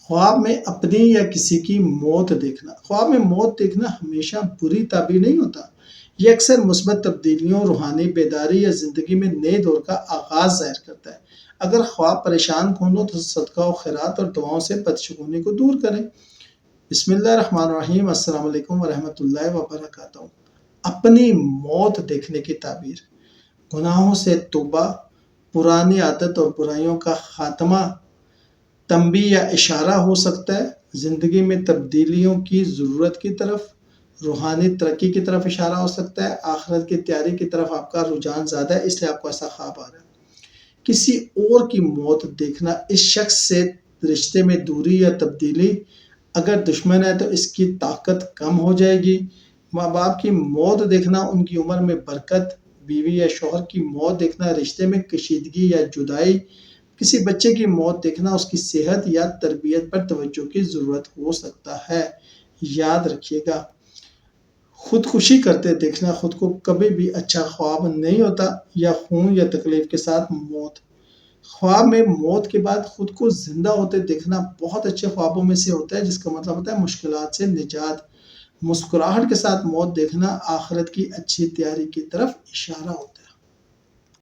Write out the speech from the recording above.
خواب میں اپنی یا کسی کی موت دیکھنا۔ خواب میں موت دیکھنا ہمیشہ بری تعبیر نہیں ہوتا، یہ اکثر مثبت تبدیلیوں، روحانی بیداری یا زندگی میں نئے دور کا آغاز ظاہر کرتا ہے۔ اگر خواب پریشان کن ہو تو صدقہ و خیرات اور دعاؤں سے بدشگونی کو دور کریں۔ بسم اللہ الرحمن الرحیم۔ السلام علیکم ورحمۃ اللہ وبرکاتہ۔ اپنی موت دیکھنے کی تعبیر: گناہوں سے توبہ، پرانی عادت اور برائیوں کا خاتمہ، تنبیہ یا اشارہ ہو سکتا ہے۔ زندگی میں تبدیلیوں کی ضرورت کی طرف، روحانی ترقی کی طرف اشارہ ہو سکتا ہے۔ آخرت کی تیاری کی طرف آپ کا رجحان زیادہ ہے، اس لیے آپ کو ایسا خواب آ رہا ہے۔ کسی اور کی موت دیکھنا: اس شخص سے رشتے میں دوری یا تبدیلی، اگر دشمن ہے تو اس کی طاقت کم ہو جائے گی۔ ماں باپ کی موت دیکھنا: ان کی عمر میں برکت۔ بیوی یا شوہر کی موت دیکھنا: رشتے میں کشیدگی یا جدائی۔ کسی بچے کی موت دیکھنا: اس کی صحت یا تربیت پر توجہ کی ضرورت ہو سکتا ہے۔ یاد رکھیے گا، خودکشی کرتے دیکھنا خود کو کبھی بھی اچھا خواب نہیں ہوتا، یا خون یا تکلیف کے ساتھ موت۔ خواب میں موت کے بعد خود کو زندہ ہوتے دیکھنا بہت اچھے خوابوں میں سے ہوتا ہے، جس کا مطلب ہوتا ہے مشکلات سے نجات۔ مسکراہٹ کے ساتھ موت دیکھنا آخرت کی اچھی تیاری کی طرف اشارہ ہوتا ہے۔